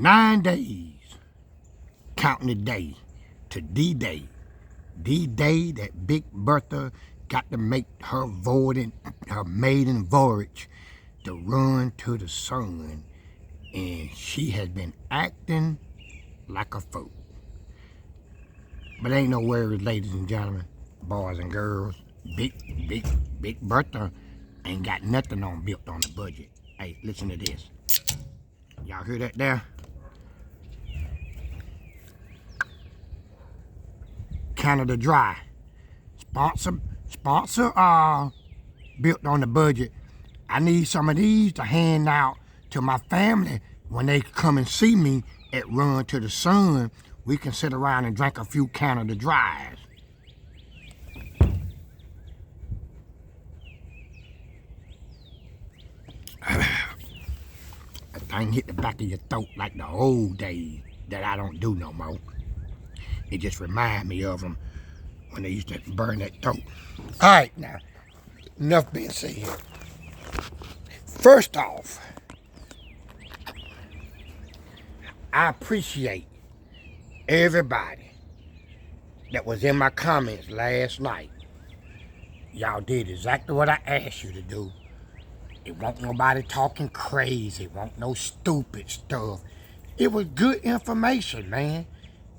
9 days, counting the day to D-Day. D-Day that Big Bertha got to make her maiden voyage to run to the sun. And she has been acting like a fool. But ain't no worries, ladies and gentlemen, boys and girls. Big Bertha ain't got nothing built on the budget. Hey, listen to this. Y'all hear that there? Canada Dry. Sponsor, built on the budget. I need some of these to hand out to my family when they come and see me at Run to the Sun. We can sit around and drink a few Canada Dries. A thing hit the back of your throat like the old days that I don't do no more. It just reminds me of them when they used to burn that throat. All right, now, enough being said here. First off, I appreciate everybody that was in my comments last night. Y'all did exactly what I asked you to do. It wasn't nobody talking crazy. It wasn't no stupid stuff. It was good information, man.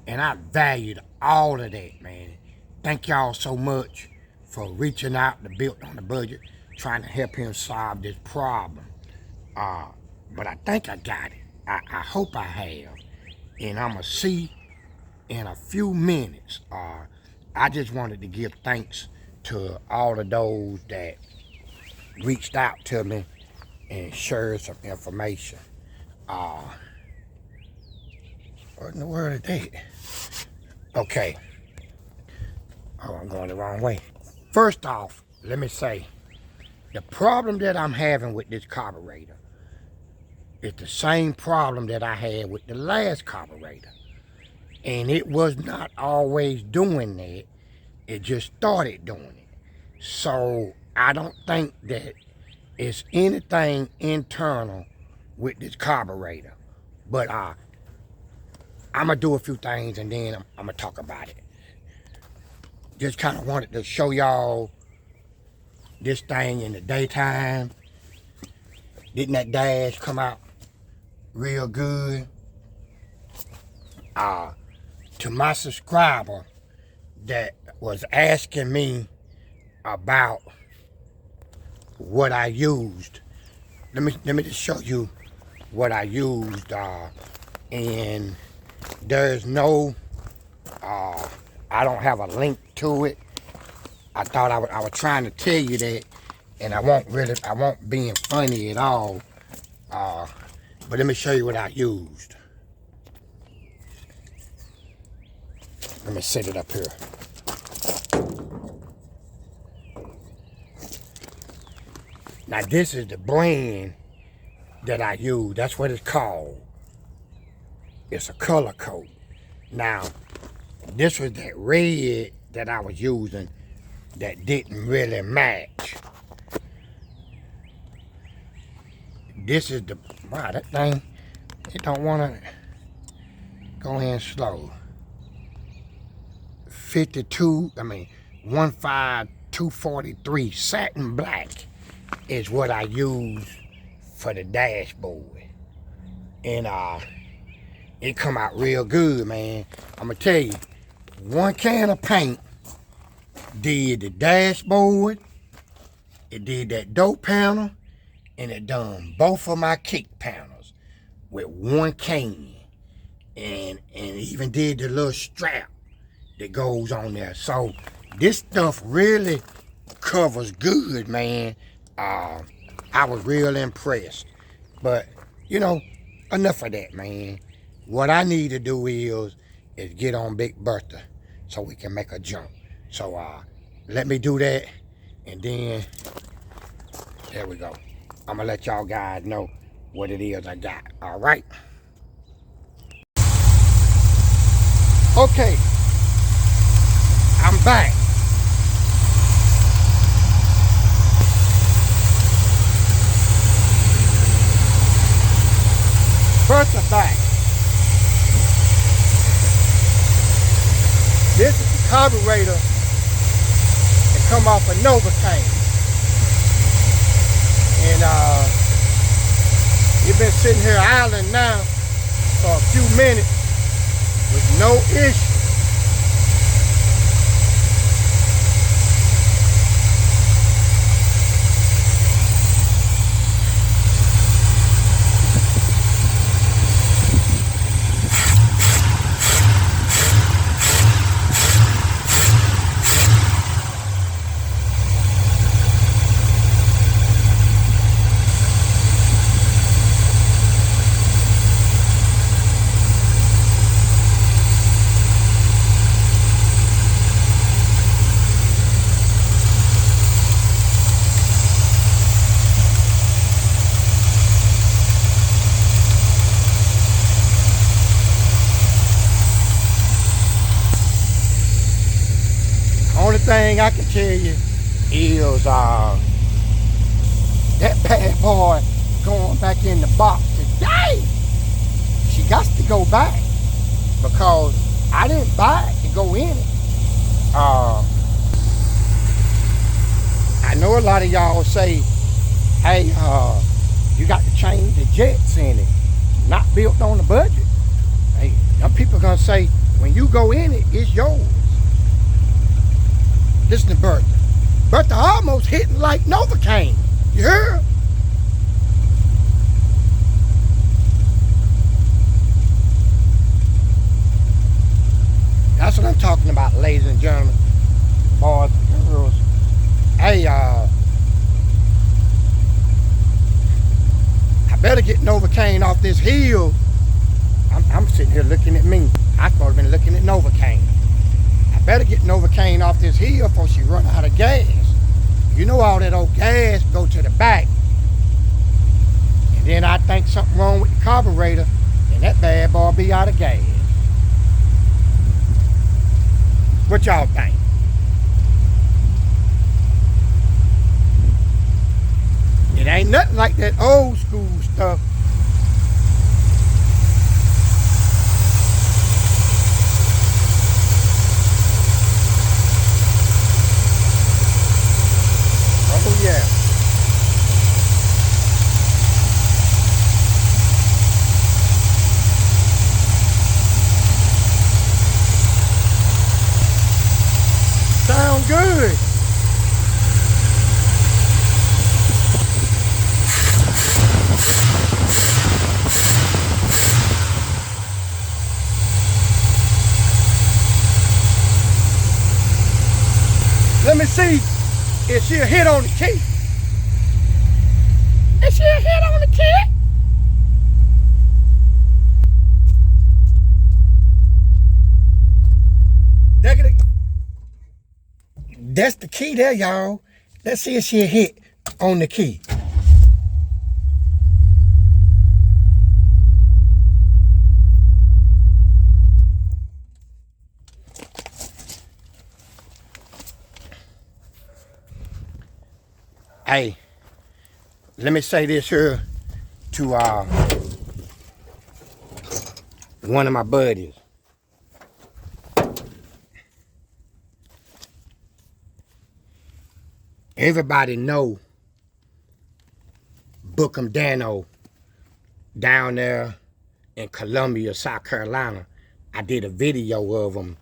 And I valued all of that, man. Thank y'all so much for reaching out to Built on the Budget, trying to help him solve this problem. But I think I got it. I hope I have. And I'm going to see in a few minutes. I just wanted to give thanks to all of those that reached out to me and shared some information. What in the world is that? Okay. Oh, I'm going the wrong way. First off, let me say, the problem that I'm having with this carburetor is the same problem that I had with the last carburetor. And it was not always doing that. It just started doing it. So I don't think that it's anything internal with this carburetor. But I'm going to do a few things and then I'm going to talk about it. Just kind of wanted to show y'all this thing in the daytime. Didn't that dash come out real good? To my subscriber that was asking me about what I used, let me just show you what I used, and there's no I don't have a link to it. I thought I was trying to tell you that, and I won't being funny at all, but let me show you what I used. Let me set it up here. Now this is the brand that I use. That's what it's called. It's a color coat. Now, this was that red that I was using that didn't really match. This is the, wow, that thing, it don't want to go in slow. 15243 satin black is what I use for the dashboard. And it come out real good, man. I'm gonna tell you, one can of paint did the dashboard, it did that door panel, and it done both of my kick panels with one can. And it even did the little strap that goes on there. So this stuff really covers good, man. I was real impressed. But, you know, enough of that, man. What I need to do is get on Big Bertha so we can make a jump. So let me do that, and then there we go. I'm gonna let y'all guys know what it is I got. All right. Okay. I'm back. Bertha back. This is the carburetor that come off a Novocaine. And you've been sitting here idling now for a few minutes with no issue. Only thing I can tell you is that bad boy going back in the box today. She got to go back because I didn't buy it to go in it. I know a lot of y'all say, hey, you got to change the jets in it. Not built on the budget. Hey, them people gonna say, when you go in it, it's yours. Listen to Bertha. Bertha almost hitting like Novocaine. You heard? That's what I'm talking about, ladies and gentlemen, boys and girls. Hey, I better get Novocaine off this hill. I'm sitting here looking at me. I supposed to been looking at Novocaine. Better get Novocaine off this hill before she run out of gas. You know all that old gas go to the back. And then I think something wrong with the carburetor and that bad boy be out of gas. What y'all think? It ain't nothing like that old school stuff. Oh yeah. Sound good. Let me see if she'll hit on the key. Is she a hit on the key? That's the key there, y'all. Let's see if she'll hit on the key. Hey, let me say this here to one of my buddies. Everybody know Bookham Dano down there in Columbia, South Carolina. I did a video of him.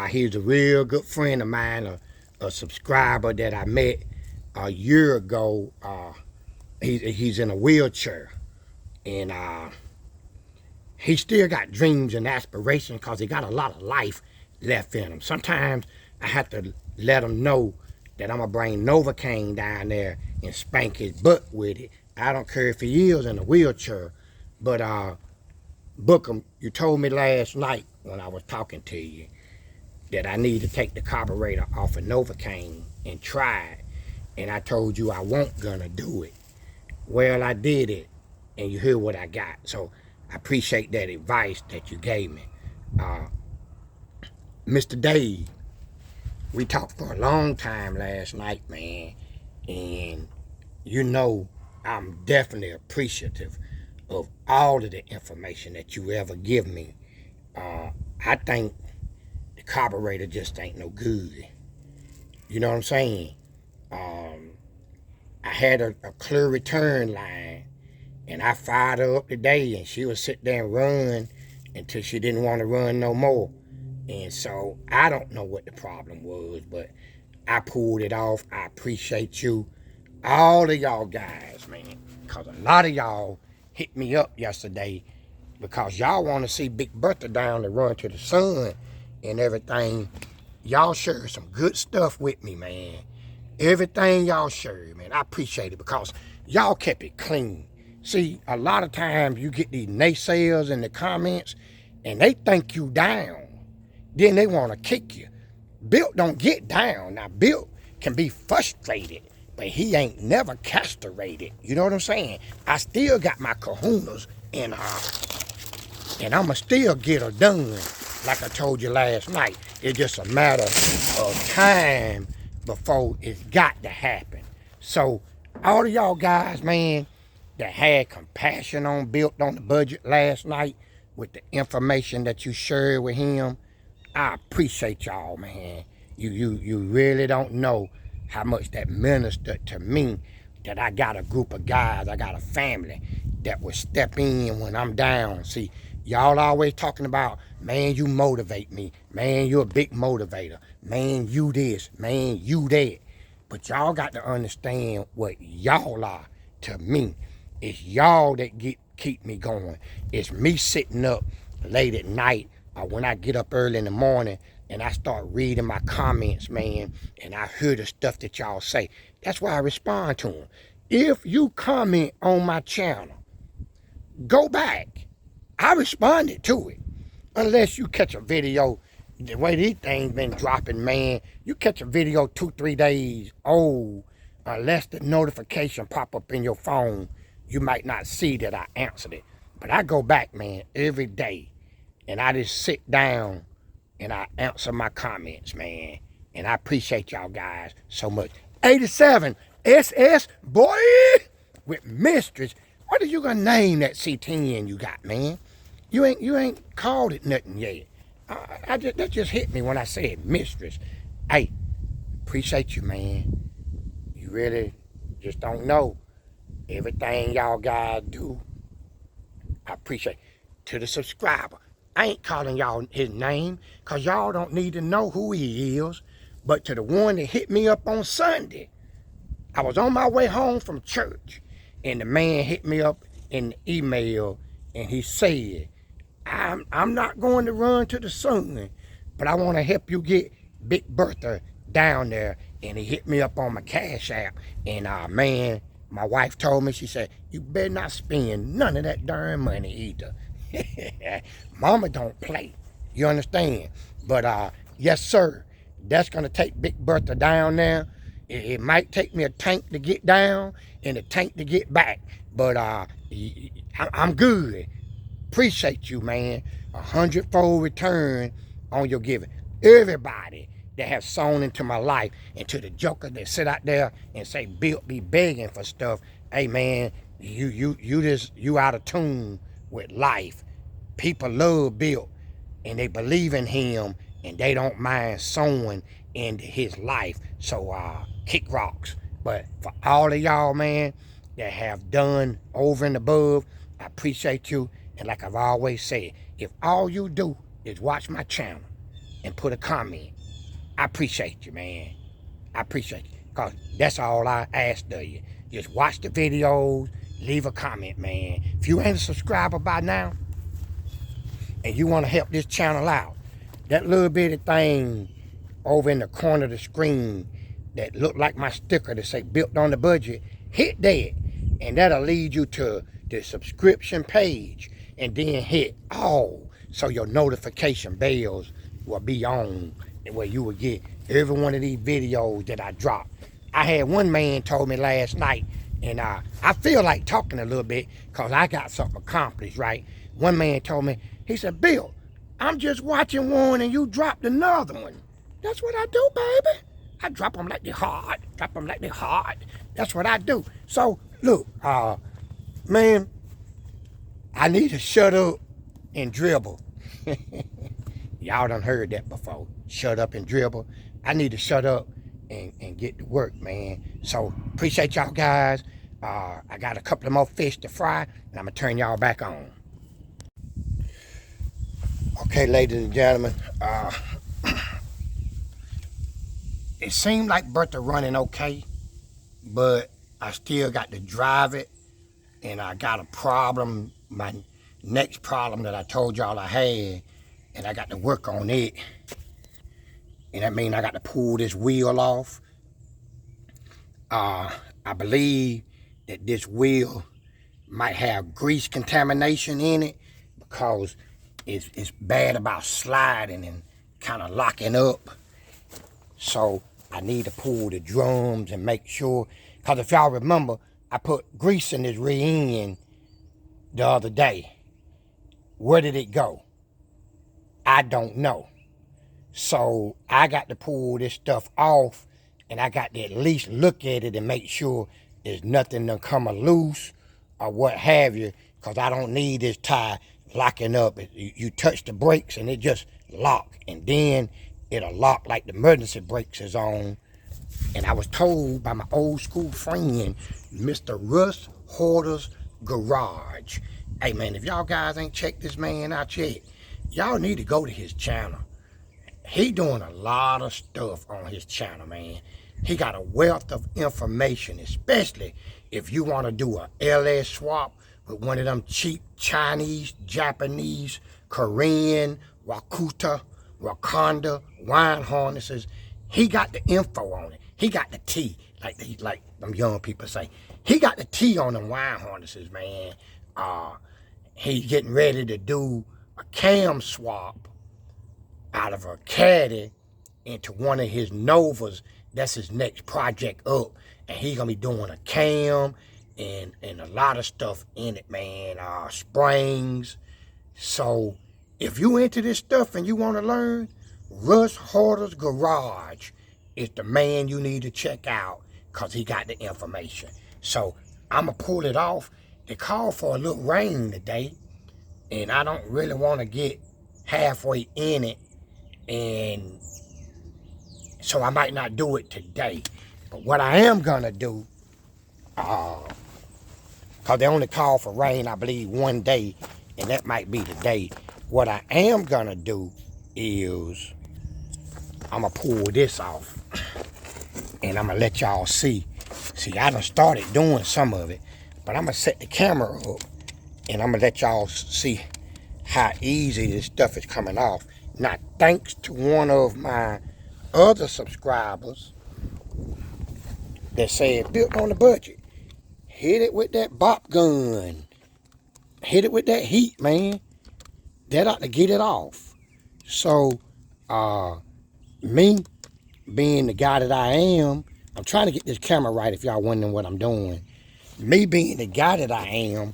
He's a real good friend of mine, a subscriber that I met a year ago. He's in a wheelchair, and he still got dreams and aspirations because he got a lot of life left in him. Sometimes I have to let him know that I'm going to bring Novocaine down there and spank his butt with it. I don't care if he is in a wheelchair. But, Bookham, you told me last night when I was talking to you that I need to take the carburetor off of Novocaine and try it. And I told you I wasn't going to do it. Well, I did it, and you hear what I got. So I appreciate that advice that you gave me. Mr. Dave, we talked for a long time last night, man, and you know I'm definitely appreciative of all of the information that you ever give me. I think the the carburetor just ain't no good. You know what I'm saying? I had a clear return line, and I fired her up today, and she would sit there and run until she didn't want to run no more. And so I don't know what the problem was, but I pulled it off. I appreciate you, all of y'all guys, man, because a lot of y'all hit me up yesterday because y'all want to see Big Bertha down to Run to the Sun and everything. Y'all shared some good stuff with me, man. Everything y'all shared, man, I appreciate it because y'all kept it clean. See, a lot of times you get these naysayers in the comments and they think you down. Then they want to kick you. Bill don't get down. Now, Bill can be frustrated, but he ain't never castrated. You know what I'm saying? I still got my kahunas and I'ma still get her done. Like I told you last night, it's just a matter of time before it's got to happen. So all of y'all guys, man, that had compassion on Built on the Budget last night with the information that you shared with him, I appreciate y'all, man. You really don't know how much that ministered to me, that I got a group of guys, I got a family that will step in when I'm down. See, y'all always talking about, man, you motivate me. Man, you're a big motivator. Man, you this. Man, you that. But y'all got to understand what y'all are to me. It's y'all that keep me going. It's me sitting up late at night or when I get up early in the morning and I start reading my comments, man, and I hear the stuff that y'all say. That's why I respond to them. If you comment on my channel, go back. I responded to it. Unless you catch a video, the way these things been dropping, man, you catch a video 2-3 days old, unless the notification pop up in your phone, you might not see that I answered it. But I go back, man, every day, and I just sit down and I answer my comments, man. And I appreciate y'all guys so much. 87 SS, boy, with Mistress. What are you gonna name that C10 you got, man? You ain't called it nothing yet. That just hit me when I said Mistress. Hey, appreciate you, man. You really just don't know everything y'all guys do. I appreciate it. To the subscriber, I ain't calling y'all his name because y'all don't need to know who he is. But to the one that hit me up on Sunday, I was on my way home from church and the man hit me up in the email and he said, I'm not going to Run to the Sun, but I want to help you get Big Bertha down there. And he hit me up on my Cash App. And man, my wife told me, she said, you better not spend none of that darn money either. Mama don't play. You understand? But yes, sir, that's going to take Big Bertha down there. It might take me a tank to get down and a tank to get back. But I'm good. Appreciate you, man. 100-fold return on your giving. Everybody that has sown into my life, and to the jokers that sit out there and say Bill be begging for stuff. Hey, man, you out of tune with life. People love Bill and they believe in him and they don't mind sowing into his life. So kick rocks. But for all of y'all, man, that have done over and above, I appreciate you. And like I've always said, if all you do is watch my channel and put a comment, I appreciate you, man. I appreciate you. Because that's all I ask of you. Just watch the videos, leave a comment, man. If you ain't a subscriber by now, and you want to help this channel out, that little bitty thing over in the corner of the screen that look like my sticker that say Built on the Budget, hit that. And that'll lead you to the subscription page. And then hit all, so your notification bells will be on, where you will get every one of these videos that I drop. I had one man told me last night, and I feel like talking a little bit because I got something accomplished, right? One man told me, he said, Bill, I'm just watching one and you dropped another one. That's what I do, baby. I drop them like they hard, That's what I do. So, look, man, I need to shut up and dribble. Y'all done heard that before. Shut up and dribble. I need to shut up and get to work, man. So appreciate y'all guys. I got a couple of more fish to fry, and I'm gonna turn y'all back on. Okay, ladies and gentlemen, it seemed like Bertha running okay, but I still got to drive it, and I got a problem. My next problem that I told y'all I had, and I got to work on it. And that means I got to pull this wheel off. I believe that this wheel might have grease contamination in it because it's bad about sliding and kind of locking up. So I need to pull the drums and make sure, because if y'all remember, I put grease in this rear end the other day. Where did it go? I don't know. So I got to pull this stuff off, and I got to at least look at it and make sure there's nothing to come loose or what have you, because I don't need this tire locking up. You touch the brakes and it just lock, and then it'll lock like the emergency brakes is on. And I was told by my old school friend, Mr. Russ Horder's Garage. Hey man, if y'all guys ain't checked this man out yet, y'all need to go to his channel. He doing a lot of stuff on his channel, man. He got a wealth of information, especially if you want to do a LS swap with one of them cheap Chinese, Japanese, Korean, Wakanda wine harnesses. He got the info on it. He got the tea, like them young people say. He got the tea on them wine harnesses, man. He's getting ready to do a cam swap out of a caddy into one of his Novas. That's his next project up, and he's gonna be doing a cam and a lot of stuff in it, man. Springs. So if you into this stuff and you want to learn, Russ Horder's Garage is the man you need to check out, because he got the information. So I'm gonna pull it off. They called for a little rain today, and I don't really want to get halfway in it, and so I might not do it today. But what I am gonna do, because they only call for rain, I believe, one day, and that might be today. What I am gonna do is I'm gonna pull this off, and I'm gonna let y'all see. See, I done started doing some of it, but I'm gonna set the camera up, and I'm gonna let y'all see how easy this stuff is coming off. Now, thanks to one of my other subscribers that said, built on the budget, hit it with that bop gun, hit it with that heat, man. That ought to get it off. So, me being the guy that I am, I'm trying to get this camera right if y'all wondering what I'm doing. Me being the guy that I am,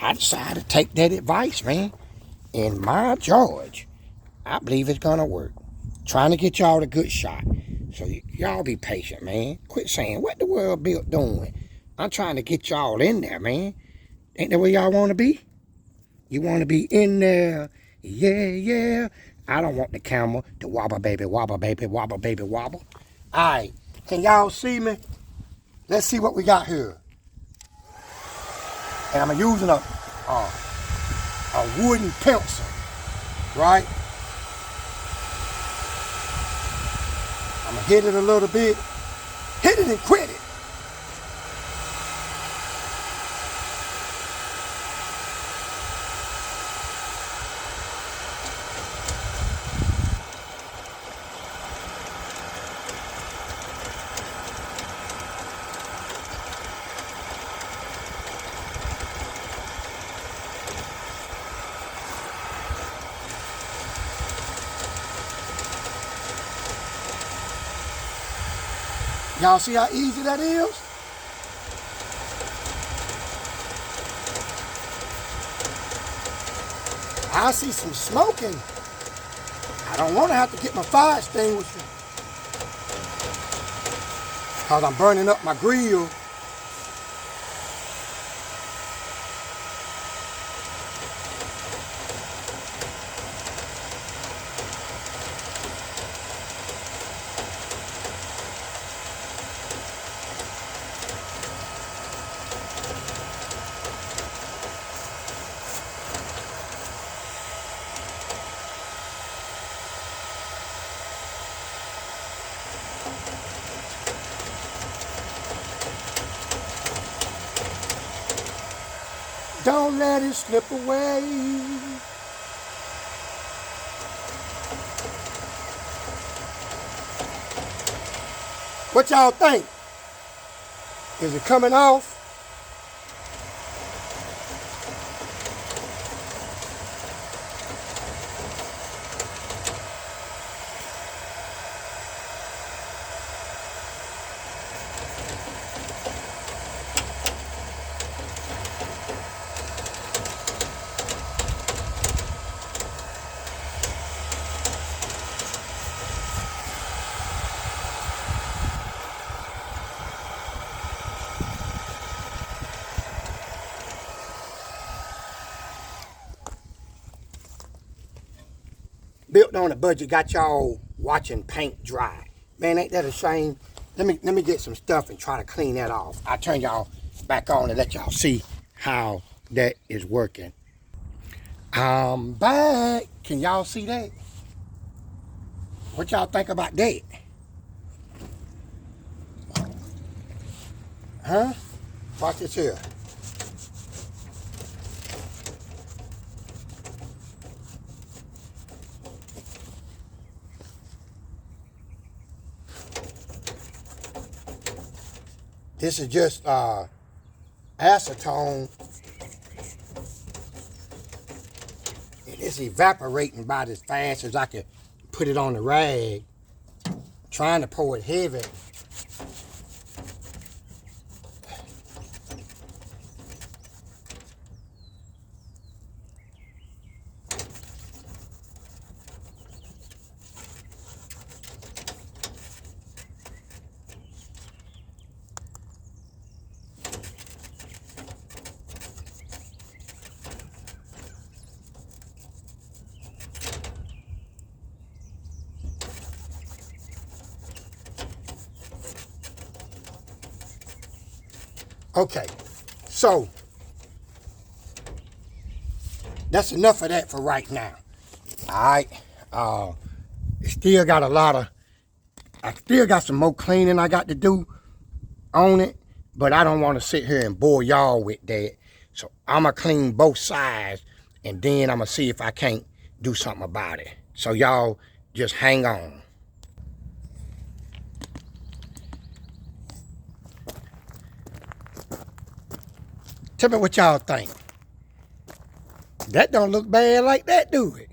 I decided to take that advice, man. And my George, I believe it's gonna work. Trying to get y'all a good shot. So y'all be patient, man. Quit saying, what the world built doing? I'm trying to get y'all in there, man. Ain't that where y'all want to be? You want to be in there? Yeah, yeah. I don't want the camera to wobble, baby, wobble, baby, wobble, baby, wobble. All right. Can y'all see me? Let's see what we got here. And I'm using a wooden pencil, right? I'm gonna hit it a little bit. Hit it and quit it. Y'all see how easy that is? I see some smoking. I don't want to have to get my fire extinguisher, because I'm burning up my grill. Don't let it slip away. What y'all think? Is it coming off? Built on a budget, got y'all watching paint dry. Man, ain't that a shame? Let me get some stuff and try to clean that off. I'll turn y'all back on and let y'all see how that is working. I'm back. Can y'all see that? What y'all think about that? Huh? Watch this here. This is just acetone. It's evaporating about as fast as I can put it on the rag. Trying to pour it heavy. Okay, so that's enough of that for right now. All right, still got I still got some more cleaning I got to do on it, but I don't want to sit here and bore y'all with that. So I'm going to clean both sides, and then I'm going to see if I can't do something about it. So y'all just hang on. Tell me what y'all think. That don't look bad like that, do it?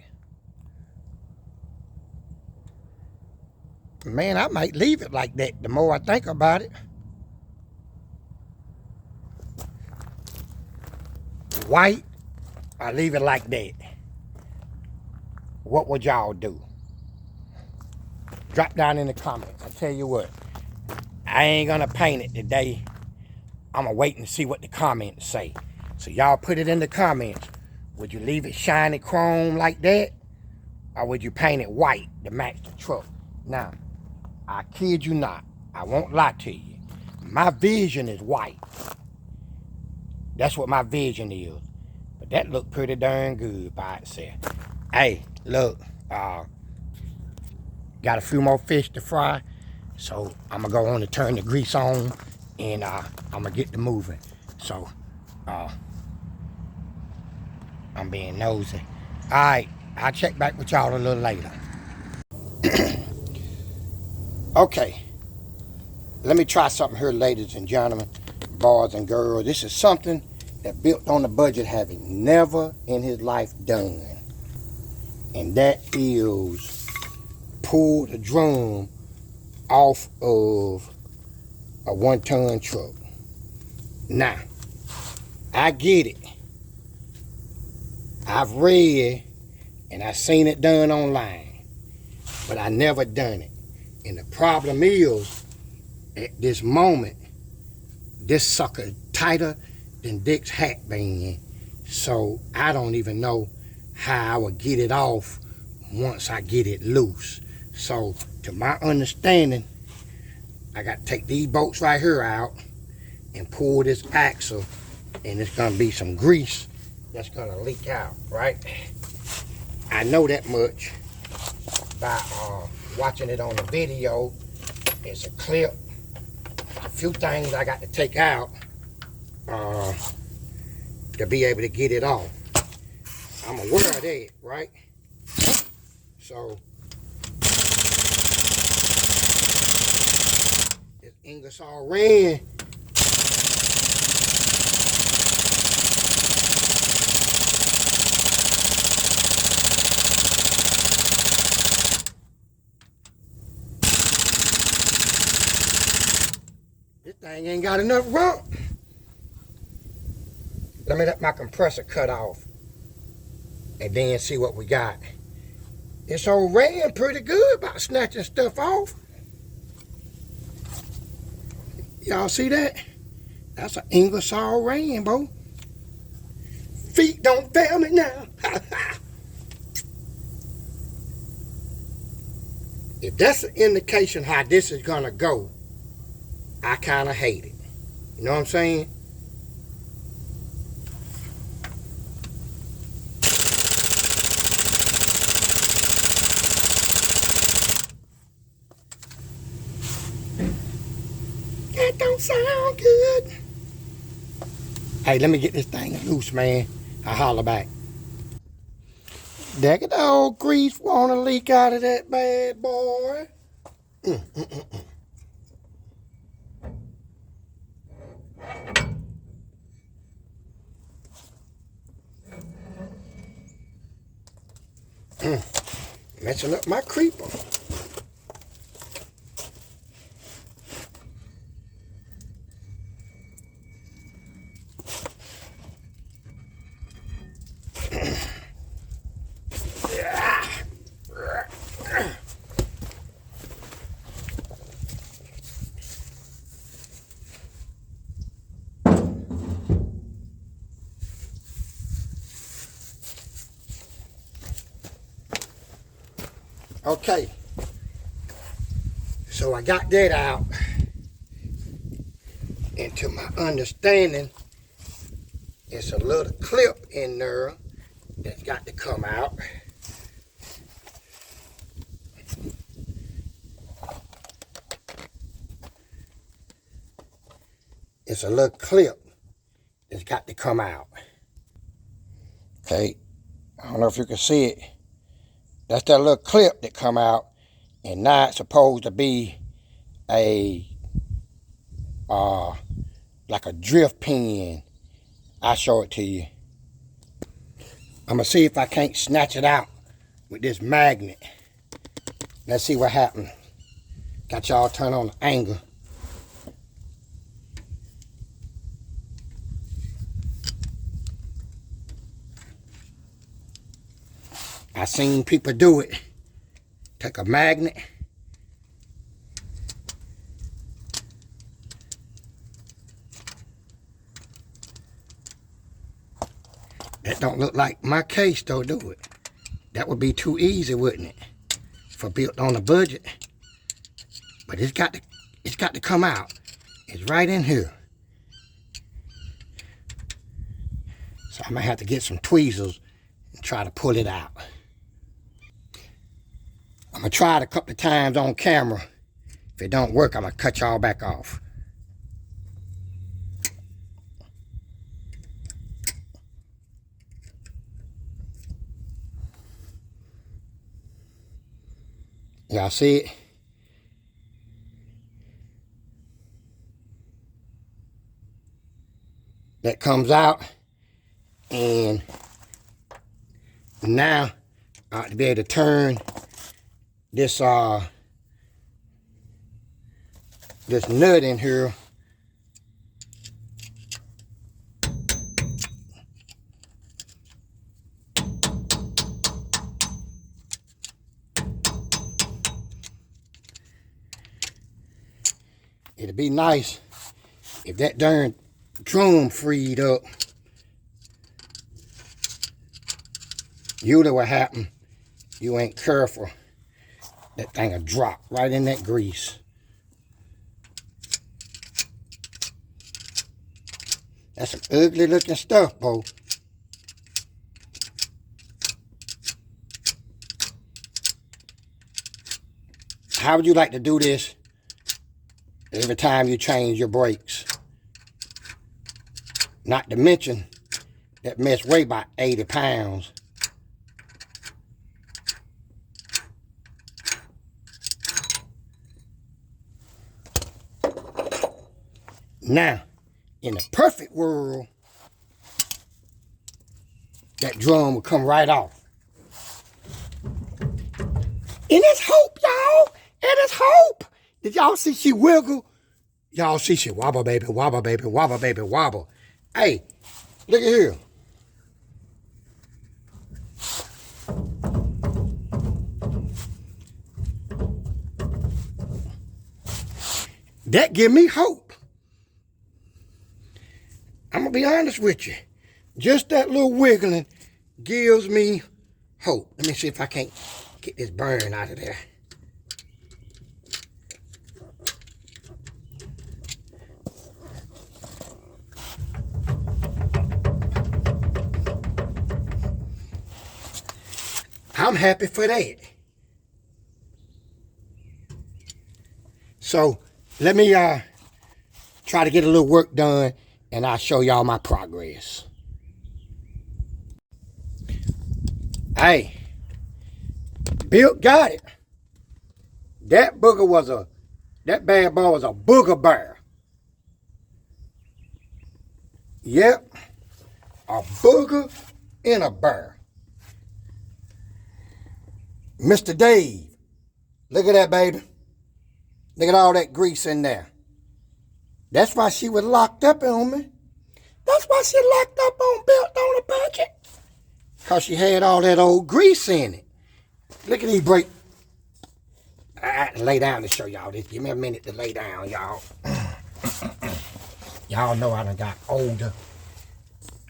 Man, I might leave it like that the more I think about it. White, I leave it like that. What would y'all do? Drop down in the comments. I tell you what, I ain't gonna paint it today. I'm gonna wait and see what the comments say. So y'all put it in the comments. Would you leave it shiny chrome like that? Or would you paint it white to match the truck? Now, I kid you not. I won't lie to you. My vision is white. That's what my vision is. But that looked pretty darn good by itself. Hey, look. Got a few more fish to fry. So I'm gonna go on and turn the grease on. And I'm gonna get to moving. So I'm being nosy. Alright, I'll check back with y'all a little later. Okay. Let me try something here, ladies and gentlemen, boys and girls. This is something that Built on a Budget having never in his life done. And that is pull the drum off of a 1-ton truck. Now, I get it. I've read and I've seen it done online, but I never done it. And the problem is, at this moment, this sucker tighter than Dick's hat band. So I don't even know how I would get it off once I get it loose. So to my understanding, I got to take these bolts right here out and pull this axle, and it's going to be some grease that's going to leak out, right? I know that much by watching it on the video. It's a clip. A few things I got to take out. to be able to get it off. I'm aware of that, right? So this Ingersoll Rand this thing ain't got enough rump. Let me let my compressor cut off and then see what we got. This old Rand pretty good about snatching stuff off. Y'all see that? That's an Ingersoll Rand, boy. Feet don't fail me now. If that's an indication how this is gonna go, I kinda hate it. You know what I'm saying? That don't sound good. Hey, let me get this thing loose, man. I'll holler back. That old grease wanna leak out of that bad boy. Messing up my creeper. Okay, so I got that out, and to my understanding, it's a little clip in there that's got to come out. It's a little clip that's got to come out. Okay, I don't know if you can see it. That's that little clip that come out, and now it's supposed to be a like a drift pin. I'll show it to you. I'm gonna see if I can't snatch it out with this magnet. Let's see what happens. Got y'all turn on the angle. I seen people do it. Take a magnet. That don't look like my case though, do it? That would be too easy, wouldn't it? For built on a budget. But it's got to come out. It's right in here. So I might have to get some tweezers and try to pull it out. I'm going to try it a couple of times on camera. If it don't work, I'm going to cut y'all back off. Y'all see it? That comes out, and now I ought to be able to turn this this nut in here. It'd be nice if that darn drum freed up. Usually what happen, you ain't careful, that thing will drop right in that grease. That's some ugly looking stuff, Bo. How would you like to do this every time you change your brakes? Not to mention That mess weigh about 80 pounds. Now, in the perfect world, that drum will come right off. And it's hope, y'all. And it's hope. Did y'all see she wiggle? Y'all see she wobble, baby, wobble, baby, wobble, baby, wobble. Hey, look at here. That give me hope. I'm going to be honest with you. Just that little wiggling gives me hope. Let me see if I can't get this burn out of there. I'm happy for that. So let me try to get a little work done, and I'll show y'all my progress. Hey, Bill got it. That bad boy was a booger bear. Yep, a booger and a bear. Mr. Dave, look at that, baby. Look at all that grease in there. That's why she was locked up on me. That's why she locked up on Built on a Budget. Because she had all that old grease in it. Look at these brakes. I have to lay down to show y'all this. Give me a minute to lay down, y'all. Y'all know I done got older.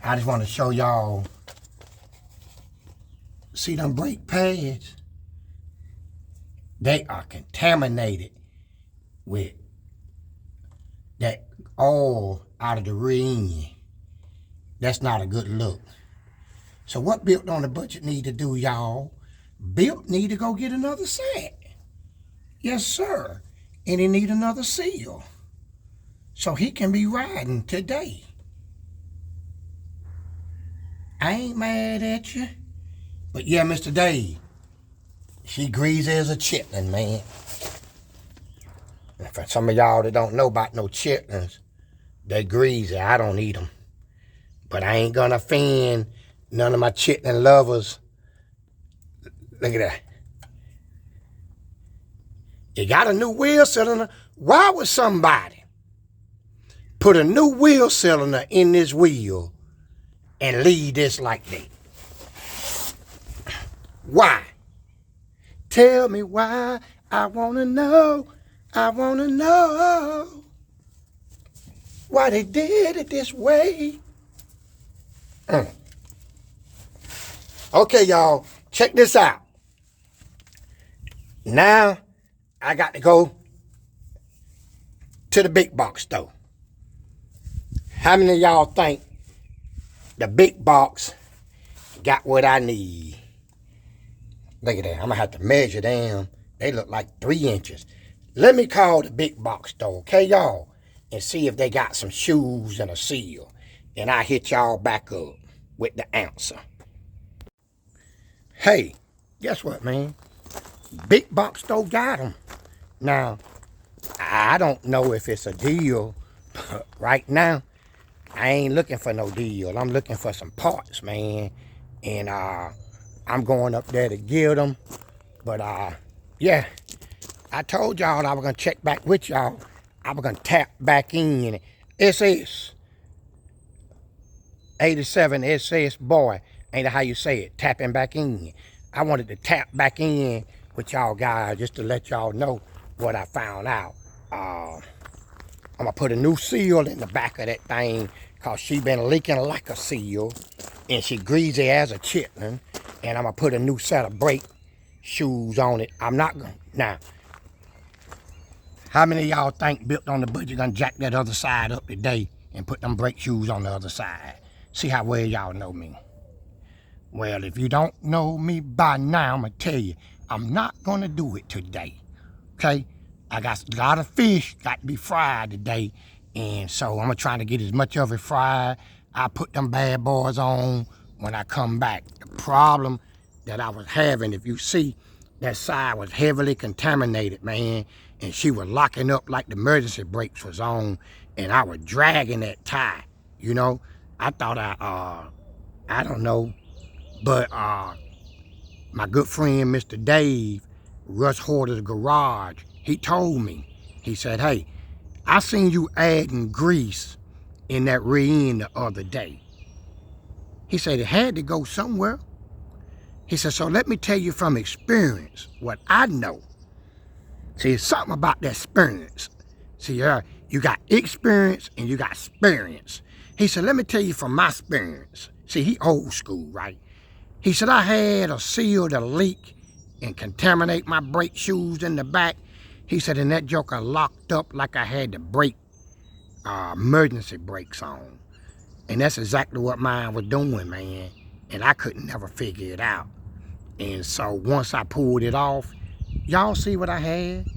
I just want to show y'all. See them brake pads? They are contaminated with that oil out of the rear end. That's not a good look. So what Built on a Budget need to do, y'all? Built need to go get another set. Yes, sir. And he need another seal. So he can be riding today. I ain't mad at you. But yeah, Mr. Dave, she greasy as a chitlin, man. And for some of y'all that don't know about no chitlins, they greasy. I don't eat them. But I ain't gonna offend none of my chitlin lovers. Look at that. You got a new wheel cylinder. Why would somebody put a new wheel cylinder in this wheel and leave this like that? Why? Tell me why. I wanna know. I wanna know why they did it this way. Okay, y'all, check this out. Now, I got to go to the big box store. How many of y'all think the big box got what I need? Look at that. I'm going to have to measure them. They look like 3 inches. Let me call the big box store, okay, y'all? And see if they got some shoes and a seal. And I'll hit y'all back up with the answer. Hey, guess what, man? Big box store got them. Now, I don't know if it's a deal, but right now, I ain't looking for no deal. I'm looking for some parts, man. And I'm going up there to get them. But yeah, I told y'all I was going to check back with y'all. I was going to tap back in. SS 87 SS boy. Ain't that how you say it? Tapping back in. I wanted to tap back in with y'all guys just to let y'all know what I found out. I'm going to put a new seal in the back of that thing because she been leaking like a seal and she greasy as a chitlin. And I'm going to put a new set of brake shoes on it. I'm not going to. Now, how many of y'all think Built on the Budget gonna jack that other side up today and put them brake shoes on the other side? See how well y'all know me. Well, if you don't know me by now, I'm gonna tell you, I'm not gonna do it today, okay? I got a lot of fish got to be fried today, and so I'm gonna try to get as much of it fried. I put them bad boys on when I come back. The problem that I was having, if you see, that side was heavily contaminated, man, and she was locking up like the emergency brakes was on, and I was dragging that tie, you know. I thought I don't know, but my good friend, Mr. Dave, Russ Horter's garage, he told me, he said, hey, I seen you adding grease in that rear end the other day. He said it had to go somewhere. He said, so let me tell you from experience what I know. See, it's something about that experience. See, you got experience and you got experience. He said, let me tell you from my experience. See, he old school, right? He said, I had a seal to leak and contaminate my brake shoes in the back. He said, and that joker locked up like I had the brake, emergency brakes on. And that's exactly what mine was doing, man. And I couldn't never figure it out. And so once I pulled it off, y'all see what I had?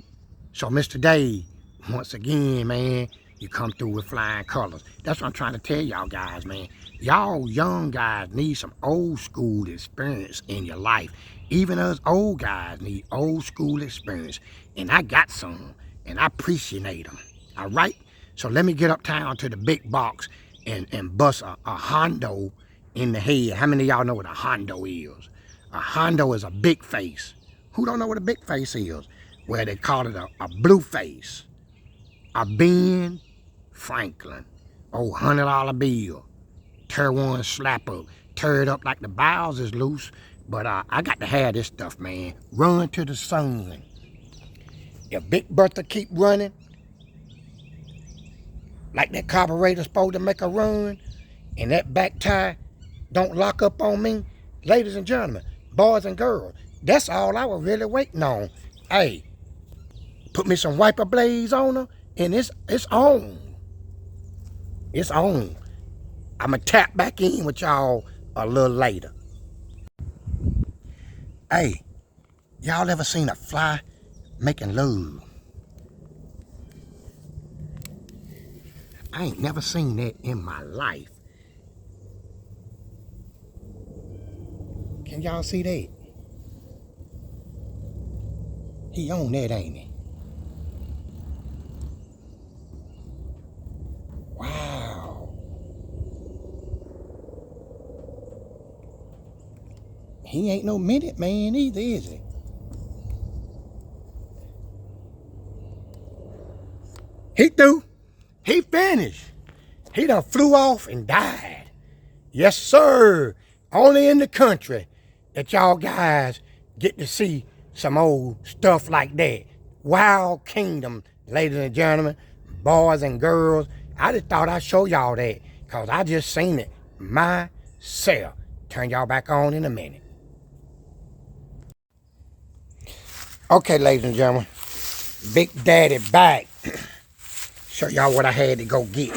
So Mr. Dave, once again, man, you come through with flying colors. That's what I'm trying to tell y'all guys, man. Y'all young guys need some old school experience in your life. Even us old guys need old school experience. And I got some, and I appreciate them, all right? So let me get uptown to the big box and bust a Hondo in the head. How many of y'all know what a Hondo is? A Hondo is a big face. Who don't know what a big face is? Well, they call it a blue face. A Ben Franklin. Oh, $100 bill. Tear one, slap up. Tear it up like the bowels is loose. But I got to have this stuff, man. Run to the sun. If Big Bertha keep running, like that carburetor supposed to make a run, and that back tire don't lock up on me, ladies and gentlemen, boys and girls, that's all I was really waiting on. Hey, put me some wiper blades on her, and it's on. It's on. I'ma tap back in with y'all a little later. Hey, y'all ever seen a fly making love? I ain't never seen that in my life. Can y'all see that? He on that, ain't he? Wow. He ain't no minute man either, is he? He through. He finished. He done flew off and died. Yes, sir. Only in the country that y'all guys get to see some old stuff like that. Wild Kingdom, ladies and gentlemen, boys and girls. I just thought I'd show y'all that because I just seen it myself. Turn y'all back on in a minute. Okay, ladies and gentlemen, Big Daddy back. Show y'all what I had to go get.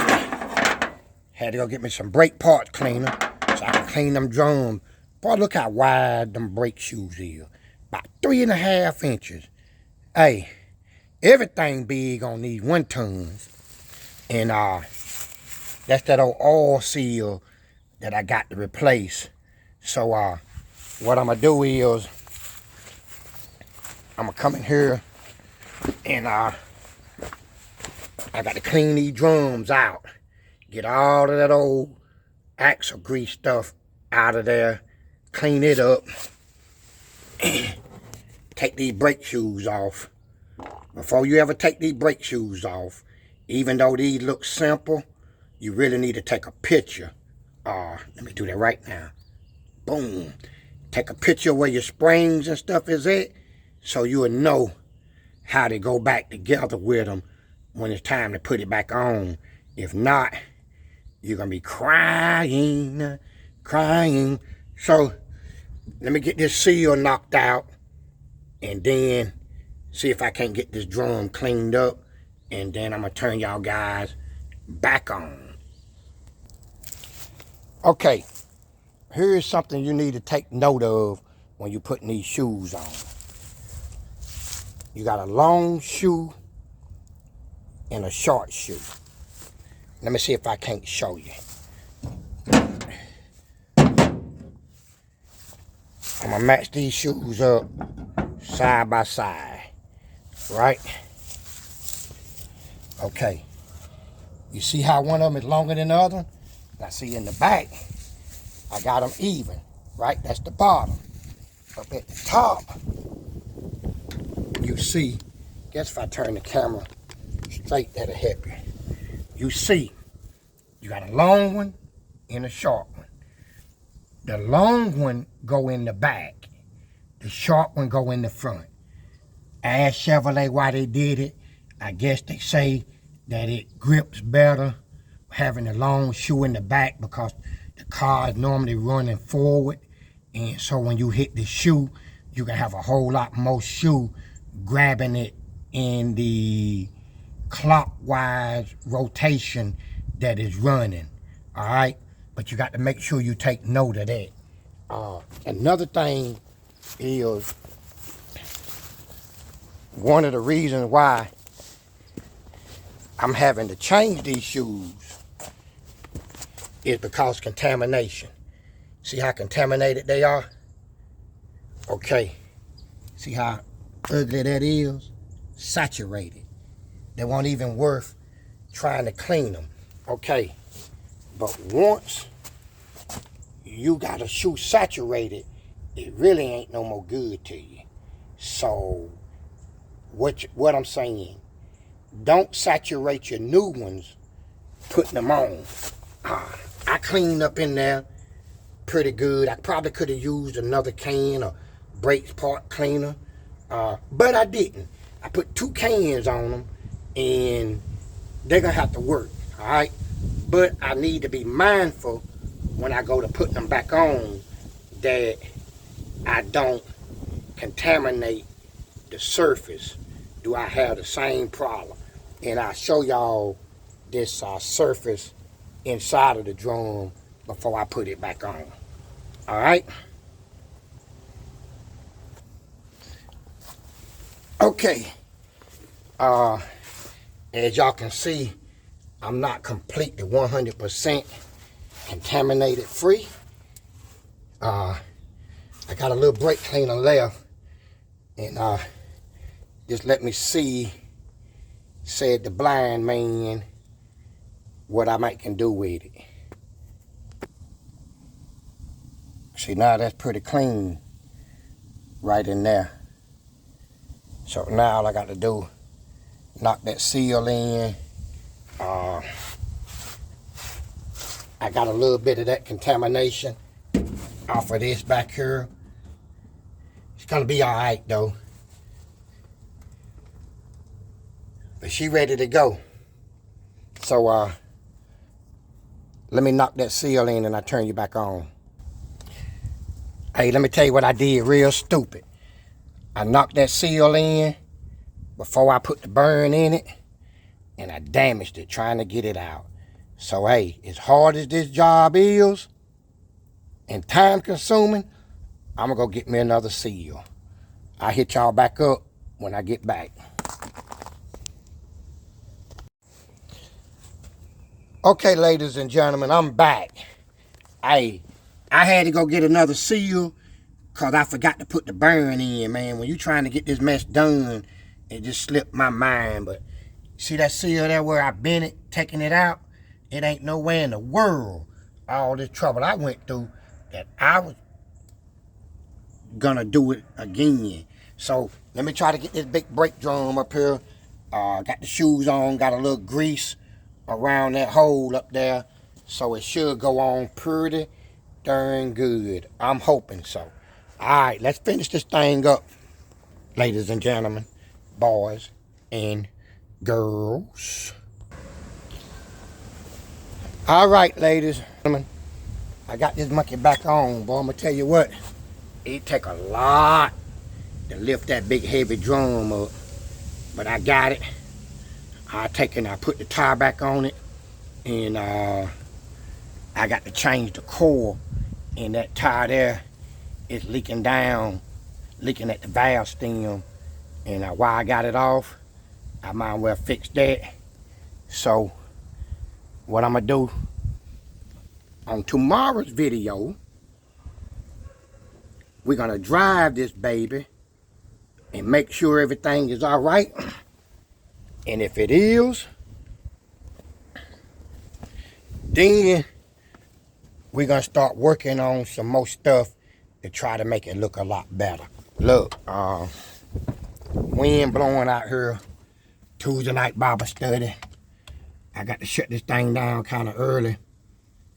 Had to go get me some brake parts cleaner so I can clean them drums. Boy, look how wide them brake shoes is. About 3.5 inches. Hey, everything big on these 1 tons. And that's that old oil seal that I got to replace. So what I'm gonna do is I'm gonna come in here and I got to clean these drums out. Get all of that old axle grease stuff out of there. Clean it up. Take these brake shoes off. Before you ever take these brake shoes off, even though these look simple, you really need to take a picture. Let me do that right now. Boom. Take a picture where your springs and stuff is at, so you'll know how to go back together with them when it's time to put it back on. If not, you're going to be crying. So, let me get this seal knocked out and then see if I can't get this drum cleaned up, and then I'm going to turn y'all guys back on. Okay, here's something you need to take note of when you're putting these shoes on. You got a long shoe and a short shoe. Let me see if I can't show you. I'm gonna match these shoes up side by side, right? Okay. You see how one of them is longer than the other one? Now see in the back, I got them even, right? That's the bottom. Up at the top, you see, guess if I turn the camera straight, that'll help you. You see, you got a long one and a short one. The long one go in the back. The short one go in the front. Ask Chevrolet why they did it. I guess they say that it grips better having a long shoe in the back because the car is normally running forward. And so when you hit the shoe, you can have a whole lot more shoe grabbing it in the clockwise rotation that is running. All right? But you got to make sure you take note of that. Another thing is one of the reasons why I'm having to change these shoes is because contamination. See how contaminated they are? Okay. See how ugly that is? Saturated. They weren't even worth trying to clean them. Okay. But once you got a shoe saturated, it really ain't no more good to you. So what I'm saying, don't saturate your new ones putting them on. I cleaned up in there pretty good. I probably could have used another can or brakes part cleaner, but I didn't. I put 2 cans on them, and they're gonna have to work, all right? But I need to be mindful when I go to putting them back on that I don't contaminate the surface. Do I have the same problem? And I'll show y'all this surface inside of the drum before I put it back on. All right? Okay. As y'all can see, I'm not completely 100% contaminated free. I got a little brake cleaner left, and just let me see, said the blind man, what I might can do with it. See, now that's pretty clean right in there. So now all I got to do, knock that seal in. I got a little bit of that contamination off of this back here. It's gonna be all right though. But she ready to go. So let me knock that seal in and I turn you back on. Hey, let me tell you what I did real stupid. I knocked that seal in before I put the burn in it, and I damaged it trying to get it out. So hey, as hard as this job is and time consuming, I'm gonna go get me another seal. I'll hit y'all back up when I get back. Okay, ladies and gentlemen, I'm back. Hey, I had to go get another seal because I forgot to put the burn in, man. When you trying to get this mess done, it just slipped my mind. But see that seal there where I bent it, taking it out? It ain't nowhere in the world all this trouble I went through that I was gonna do it again. So let me try to get this big brake drum up here. Got the shoes on, got a little grease around that hole up there. So it should go on pretty darn good. I'm hoping so. Alright, let's finish this thing up, ladies and gentlemen, boys and girls. Alright, ladies and gentlemen, I got this monkey back on, boy. I'm gonna tell you what, it take a lot to lift that big heavy drum up, but I got it. I put the tire back on it, and I got to change the core, and that tire there is leaking down, leaking at the valve stem, and while I got it off, I might as well fix that. So what I'm gonna do on tomorrow's video, we're gonna drive this baby and make sure everything is all right. And if it is, then we're gonna start working on some more stuff to try to make it look a lot better. Look, wind blowing out here. Tuesday night Bible study. I got to shut this thing down kind of early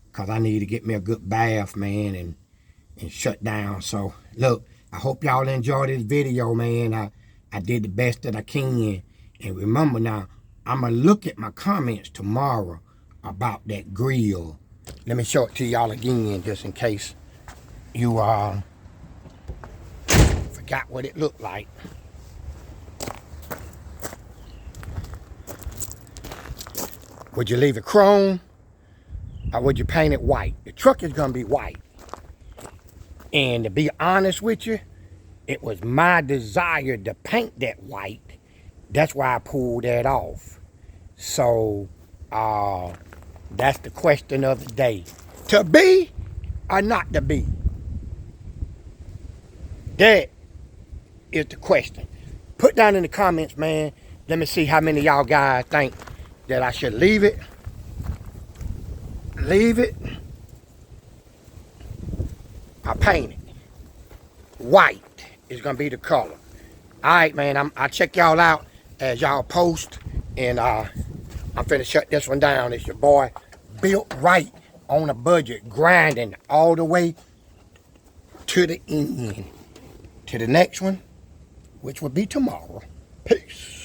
because I need to get me a good bath, man, and shut down. So, look, I hope y'all enjoy this video, man. I did the best that I can. And remember now, I'm going to look at my comments tomorrow about that grill. Let me show it to y'all again just in case you forgot what it looked like. Would you leave it chrome or would you paint it white? The truck is going to be white. And to be honest with you, it was my desire to paint that white. That's why I pulled that off. So, that's the question of the day. To be or not to be? That is the question. Put down in the comments, man. Let me see how many of y'all guys think that I should leave it. I paint it. White is gonna be the color. Alright, man, I'll check y'all out as y'all post. And I'm finna shut this one down. It's your boy, Built Right, on a budget, grinding all the way to the end. To the next one, which will be tomorrow. Peace.